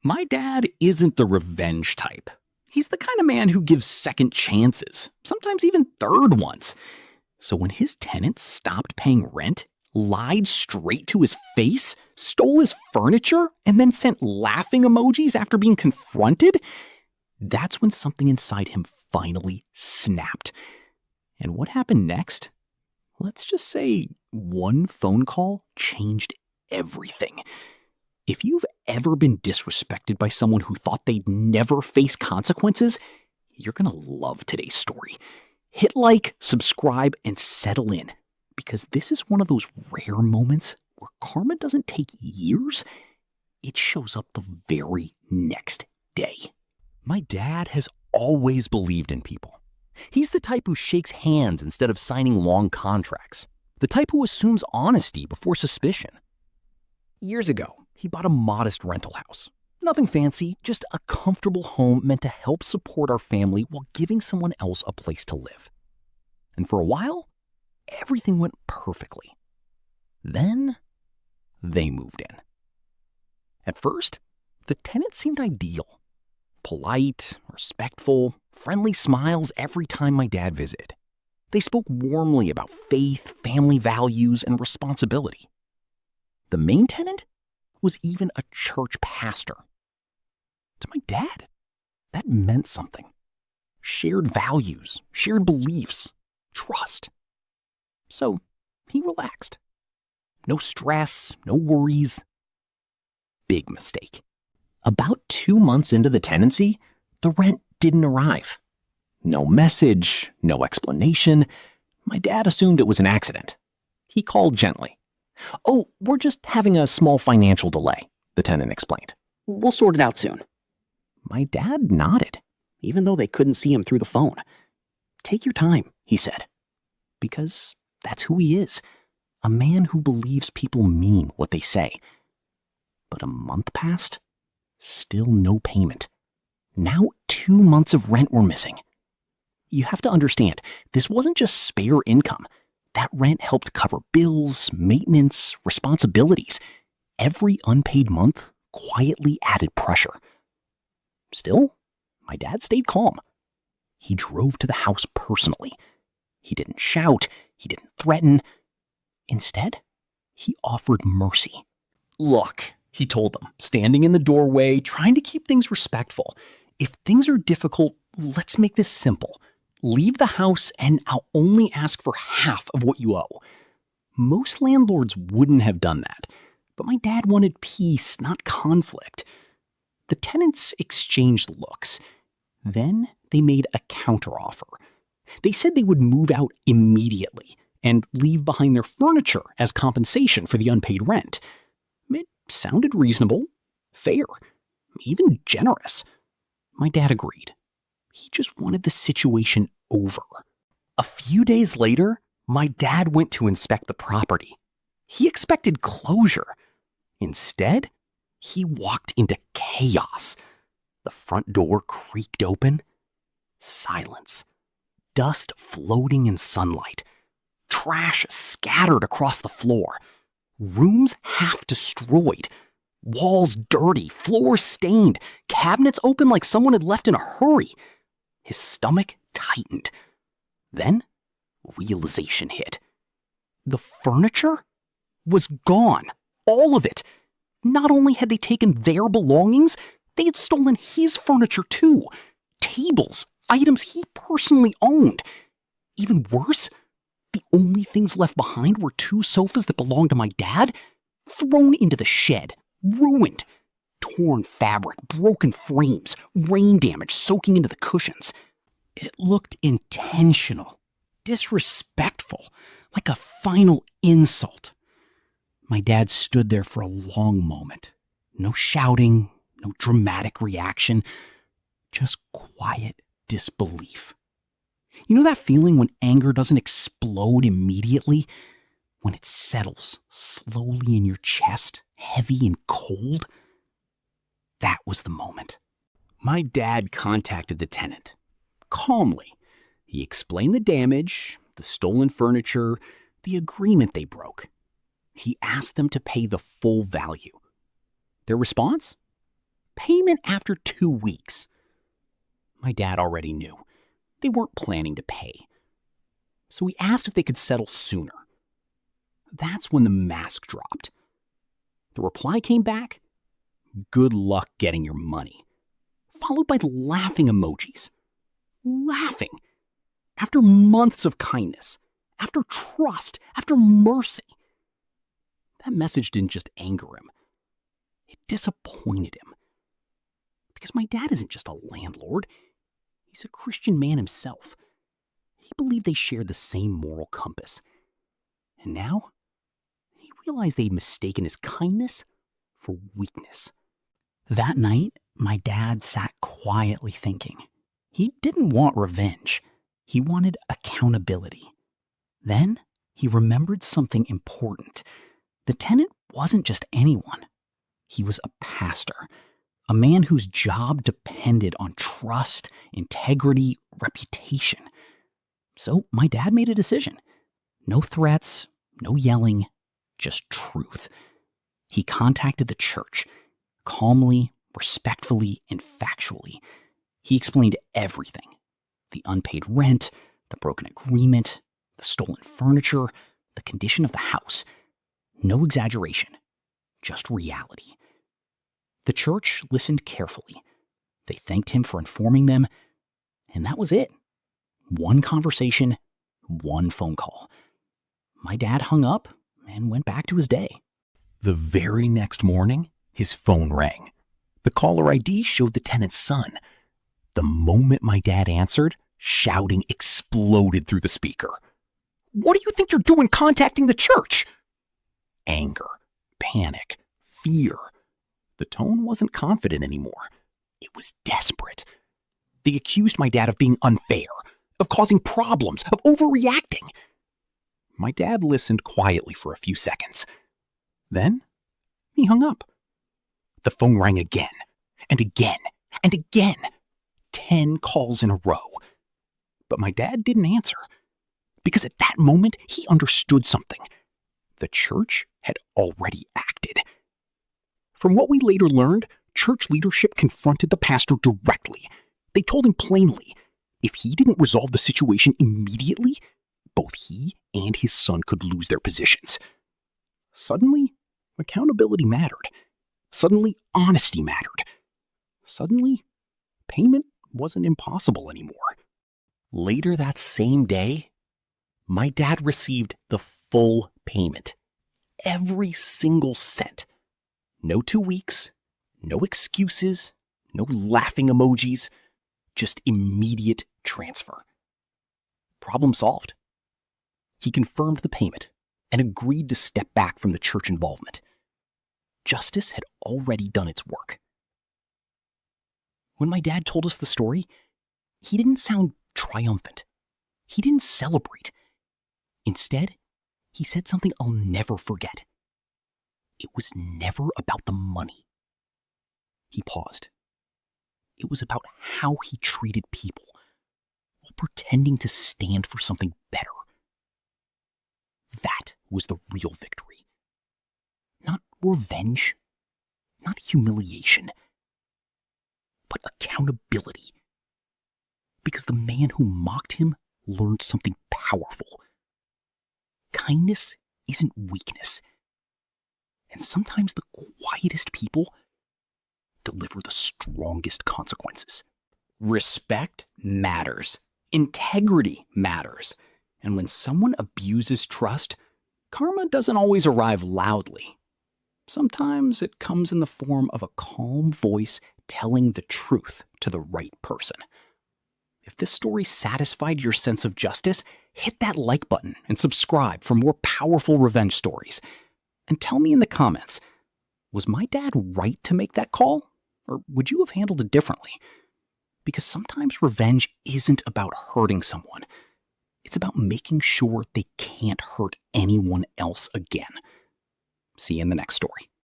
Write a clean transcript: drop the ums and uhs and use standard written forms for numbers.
My dad isn't the revenge type. He's the kind of man who gives second chances, sometimes even third ones. So when his tenants stopped paying rent, lied straight to his face, stole his furniture, and then sent laughing emojis after being confronted, that's when something inside him finally snapped. And what happened next? Let's just say one phone call changed everything. If you've ever been disrespected by someone who thought they'd never face consequences, you're going to love today's story. Hit like, subscribe, and settle in, because this is one of those rare moments where karma doesn't take years. It shows up the very next day. My dad has always believed in people. He's the type who shakes hands instead of signing long contracts. The type who assumes honesty before suspicion. Years ago, he bought a modest rental house. Nothing fancy, just a comfortable home meant to help support our family while giving someone else a place to live. And for a while, everything went perfectly. Then, they moved in. At first, the tenants seemed ideal. Polite, respectful, friendly smiles every time my dad visited. They spoke warmly about faith, family values, and responsibility. The main tenant was even a church pastor. To my dad, that meant something. Shared values, shared beliefs, trust. So he relaxed. No stress, no worries. Big mistake. About 2 months into the tenancy, the rent didn't arrive. No message, no explanation. My dad assumed it was an accident. He called gently. "Oh, we're just having a small financial delay," the tenant explained. "We'll sort it out soon." My dad nodded, even though they couldn't see him through the phone. "Take your time," he said, because that's who he is, a man who believes people mean what they say. But a month passed, still no payment. Now 2 months of rent were missing. You have to understand, this wasn't just spare income. That rent helped cover bills, maintenance, responsibilities. Every unpaid month quietly added pressure. Still, my dad stayed calm. He drove to the house personally. He didn't shout. He didn't threaten. Instead, he offered mercy. "Look," he told them, standing in the doorway, trying to keep things respectful. "If things are difficult, let's make this simple. Leave the house and I'll only ask for half of what you owe." Most landlords wouldn't have done that, but my dad wanted peace, not conflict. The tenants exchanged looks. Then they made a counteroffer. They said they would move out immediately and leave behind their furniture as compensation for the unpaid rent. It sounded reasonable, fair, even generous. My dad agreed. He just wanted the situation over. A few days later, my dad went to inspect the property. He expected closure. Instead, he walked into chaos. The front door creaked open. Silence. Dust floating in sunlight. Trash scattered across the floor. Rooms half destroyed. Walls dirty, floors stained, cabinets open like someone had left in a hurry. His stomach tightened. Then, realization hit. The furniture was gone. All of it. Not only had they taken their belongings, they had stolen his furniture too. Tables, items he personally owned. Even worse, the only things left behind were 2 sofas that belonged to my dad, thrown into the shed, ruined. Torn fabric, broken frames, rain damage soaking into the cushions. It looked intentional, disrespectful, like a final insult. My dad stood there for a long moment. No shouting, no dramatic reaction, just quiet disbelief. You know that feeling when anger doesn't explode immediately? When it settles slowly in your chest, heavy and cold? That was the moment. My dad contacted the tenant. Calmly, he explained the damage, the stolen furniture, the agreement they broke. He asked them to pay the full value. Their response? Payment after 2 weeks. My dad already knew. They weren't planning to pay. So he asked if they could settle sooner. That's when the mask dropped. The reply came back, "Good luck getting your money," followed by laughing emojis. Laughing. After months of kindness, after trust, after mercy. That message didn't just anger him. It disappointed him. Because my dad isn't just a landlord. He's a Christian man himself. He believed they shared the same moral compass. And now, he realized they'd mistaken his kindness for weakness. That night, my dad sat quietly thinking. He didn't want revenge. He wanted accountability. Then, he remembered something important. The tenant wasn't just anyone. He was a pastor, a man whose job depended on trust, integrity, reputation. So my dad made a decision. No threats, no yelling, just truth. He contacted the church, calmly, respectfully, and factually. He explained everything. The unpaid rent, the broken agreement, the stolen furniture, the condition of the house. No exaggeration, just reality. The church listened carefully. They thanked him for informing them, and that was it. One conversation, one phone call. My dad hung up and went back to his day. The very next morning, his phone rang. The caller ID showed the tenant's son. The moment my dad answered, shouting exploded through the speaker. "What do you think you're doing contacting the church?" Anger, panic, fear. The tone wasn't confident anymore. It was desperate. They accused my dad of being unfair, of causing problems, of overreacting. My dad listened quietly for a few seconds. Then, he hung up. The phone rang again, and again, and again. 10 calls in a row. But my dad didn't answer. Because at that moment, he understood something. The church had already acted. From what we later learned, church leadership confronted the pastor directly. They told him plainly, if he didn't resolve the situation immediately, both he and his son could lose their positions. Suddenly, accountability mattered. Suddenly, honesty mattered. Suddenly, payment wasn't impossible anymore. Later that same day, my dad received the full payment. Every single cent. No 2 weeks, no excuses, no laughing emojis, just immediate transfer. Problem solved. He confirmed the payment and agreed to step back from the church involvement. Justice had already done its work. When my dad told us the story, he didn't sound triumphant. He didn't celebrate. Instead, he said something I'll never forget. It was never about the money. He paused. It was about how he treated people, while pretending to stand for something better. That was the real victory. Not revenge, not humiliation, but accountability. Because the man who mocked him learned something powerful. Kindness isn't weakness. And sometimes the quietest people deliver the strongest consequences. Respect matters. Integrity matters. And when someone abuses trust, karma doesn't always arrive loudly. Sometimes it comes in the form of a calm voice telling the truth to the right person. If this story satisfied your sense of justice, hit that like button and subscribe for more powerful revenge stories. And tell me in the comments, was my dad right to make that call? Or would you have handled it differently? Because sometimes revenge isn't about hurting someone. It's about making sure they can't hurt anyone else again. See you in the next story.